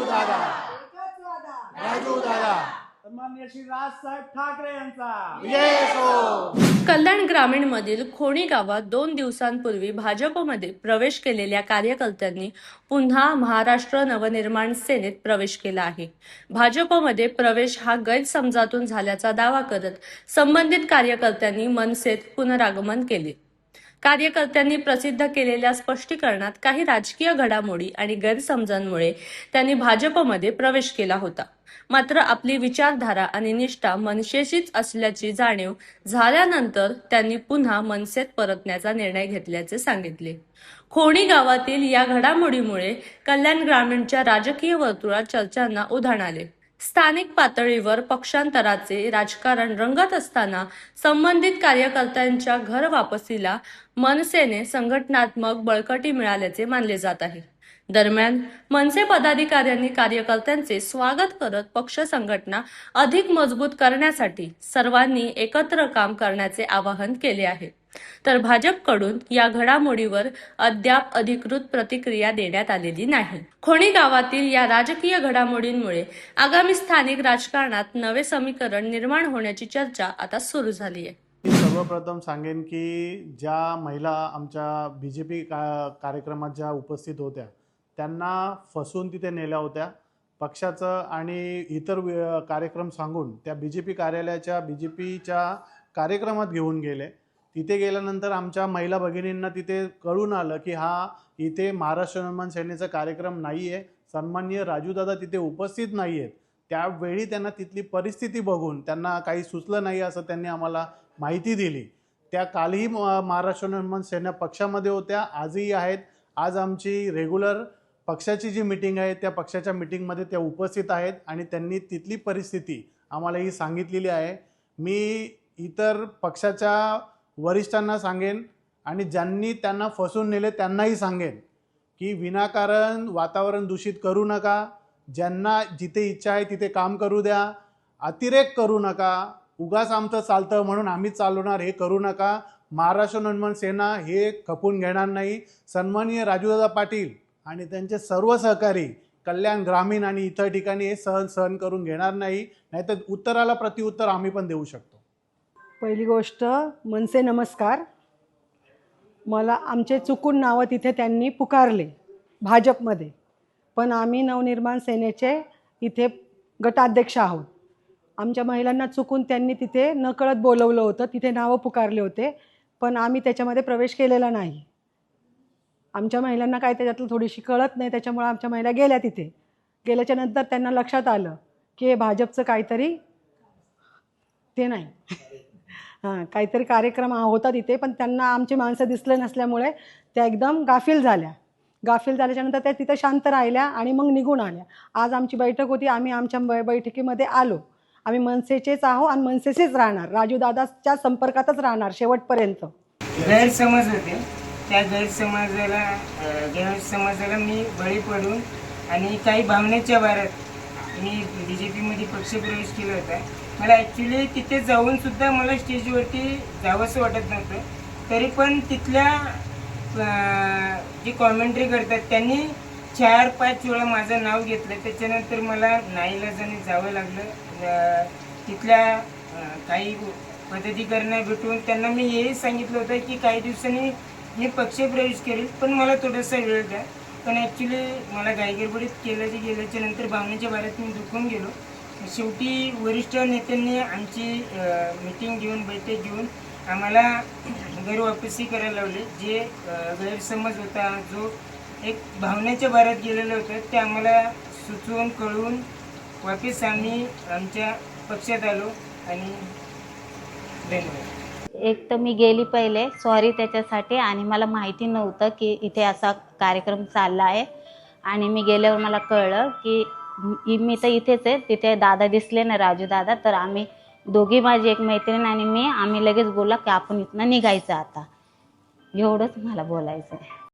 दादा, एकच वादा, राजू दादा, सन्माननीय श्री राजसाहेब ठाकरे यांचा विजय असो. कल्याण ग्रामीणमधील खोणी गावात 2 दिवसांपूर्वी भाजपमध्ये प्रवेश केलेल्या कार्यकर्त्यांनी पुन्हा महाराष्ट्र नवनिर्माण सेनेत प्रवेश केला आहे. भाजपमध्ये प्रवेश हा गैरसमजातून झाल्याचा दावा करत संबंधित कार्यकर्त्यांनी मनसेत पुनरागमन केले. कार्यकर्त्यांनी प्रसिद्ध केलेल्या स्पष्टीकरणात काही राजकीय घडामोडी आणि गैरसमजांमुळे त्यांनी भाजपमध्ये प्रवेश केला होता. मात्र आपली विचारधारा आणि निष्ठा मनसेशीच असल्याची जाणीव झाल्यानंतर त्यांनी पुन्हा मनसेत परतण्याचा निर्णय घेतल्याचे सांगितले. खोणी गावातील या घडामोडीमुळे कल्याण ग्रामीणच्या राजकीय वर्तुळात चर्चांना उधाण आले. स्थानिक पातळीवर पक्षांतराचे राजकारण रंगत असताना संबंधित कार्यकर्त्यांच्या घर वापसीला मनसेने संघटनात्मक बळकटी मिळाल्याचे मानले जात आहे. दरम्यान मनसे पदाधिकाऱ्यांनी कार्यकर्त्यांचे स्वागत करत पक्ष संघटना अधिक मजबूत करण्यासाठी सर्वांनी एकत्र काम करण्याचे आवाहन केले आहे. तर भाजपकडून या घडामोडीवर अद्याप अधिकृत प्रतिक्रिया देण्यात आलेली नाही. खोणी गावातील या राजकीय घडामोडींमुळे आगामी स्थानिक राजकारणात नवे समीकरण निर्माण होण्याची चर्चा आता सुरू झाली आहे. मी सर्वप्रथम सांगेन की ज्या महिला आमच्या BJP कार्यक्रमात ज्या उपस्थित होत्या त्यांना फसवून तिथे नेल्या होत्या. पक्षाचं आणि इतर कार्यक्रम सांगून त्या BJP कार्यालयाच्या BJPच्या कार्यक्रमात घेऊन गेले. तिथे गेल्यानंतर आमच्या महिला भगिनींना तिथे कळून आलं की हा इथे महाराष्ट्र नवनिर्माण सेनेचा कार्यक्रम नाही आहे. सन्माननीय राजूदादा तिथे उपस्थित नाही आहेत. त्यावेळी त्यांना तिथली परिस्थिती बघून त्यांना काही सुचलं नाही असं त्यांनी आम्हाला माहिती दिली. त्या कालही महाराष्ट्र नवनिर्माण सेना पक्षामध्ये होत्या, आजही आहेत. आज आमची रेग्युलर पक्षाची जी मीटिंग आहे त्या पक्षाच्या मीटिंगमध्ये त्या उपस्थित आहेत आणि त्यांनी तिथली परिस्थिती आम्हाला ही सांगितलेली आहे. मी इतर पक्षाच्या वरिष्ठांना सांगेन आणि ज्यांनी त्यांना फसवून नेले त्यांनाही सांगेन की विनाकारण वातावरण दूषित करू नका. ज्यांना जिथे इच्छा आहे तिथे काम करू द्या. अतिरेक करू नका. उगाच आमचं चालतं म्हणून आम्हीच चालवणार हे करू नका. महाराष्ट्र नवनिर्माण सेना हे खपून घेणार नाही. सन्माननीय राजूदादा पाटील आणि त्यांचे सर्व सहकारी कल्याण ग्रामीण आणि इतर ठिकाणी हे सहन करून घेणार नाही. नाहीतर उत्तराला प्रत्युत्तर आम्ही पण देऊ शकतो. पहिली गोष्ट मनसे नमस्कार. मला आमचे चुकून नावं तिथे त्यांनी पुकारले भाजपमध्ये, पण आम्ही नवनिर्माण सेनेचे इथे गटाध्यक्ष आहोत. आमच्या महिलांना चुकून त्यांनी तिथे नकळत बोलवलं होतं, तिथे नावं पुकारले होते, पण आम्ही त्याच्यामध्ये प्रवेश केलेला नाही. आमच्या महिलांना काय त्याच्यातलं थोडीशी कळत नाही, त्याच्यामुळे आमच्या महिला गेल्या. तिथे गेल्याच्या नंतर त्यांना लक्षात आलं की हे भाजपचं काहीतरी ते नाही काहीतरी कार्यक्रम होता तिथे, पण त्यांना आमची माणसं दिसले नसल्यामुळे त्या एकदम गाफील झाल्या. गाफील झाल्याच्यानंतर त्या तिथं शांत राहिल्या आणि मग निघून आल्या. आज आमची बैठक होती, आम्ही आमच्या बैठकीमध्ये आलो. आम्ही मनसेचेच आहोत आणि मनसेचेच राहणार, राजूदादाच्या संपर्कातच राहणार शेवटपर्यंत. गैरसमज होते, त्या गैरसमजाला मी बळी पडून आणि काही भावनेच्या भारत मी BJPमध्ये पक्षप्रवेश केला होता. मला ॲक्च्युली तिथे जाऊन सुद्धा मला स्टेजवरती जावंसं वाटत नव्हतं. तरी पण तिथल्या जी कॉमेंट्री करतात त्यांनी 4-5 वेळा माझं नाव घेतलं. त्याच्यानंतर मला नाईलाजाने जावं लागलं. तिथल्या काही पदाधिकाऱ्यांना भेटून त्यांना मी हेही सांगितलं होतं की काही दिवसांनी मी पक्षप्रवेश करेल, पण मला थोडासा वेळ द्या. पण ॲक्च्युली मला घाईगडबडीत गेल्याच्या नंतर भावनेच्या भारत मी दुखून गेलो. शेवटी वरिष्ठ नेत्यांनी आमची मीटिंग घेऊन बैठक घेऊन आम्हाला घरवापसी करायला लावले. जे गैरसमज होता, जो एक भावनेच्या भारत गेलेलं होतं, ते आम्हाला सुचवून कळून वापस आम्ही आमच्या पक्षात आलो. आणि धन्यवाद. एक तर मी गेली पहिले, सॉरी त्याच्यासाठी. आणि मला माहिती नव्हतं की इथे असा कार्यक्रम चालला आहे. आणि मी गेल्यावर मला कळलं की मी तर इथेच आहे. तिथे दादा दिसले ना, राजू दादा, तर आम्ही दोघी, माझी एक मैत्रीण आणि मी, आम्ही लगेच बोलला की आपण इथनं निघायचं आता. एवढंच मला बोलायचं आहे.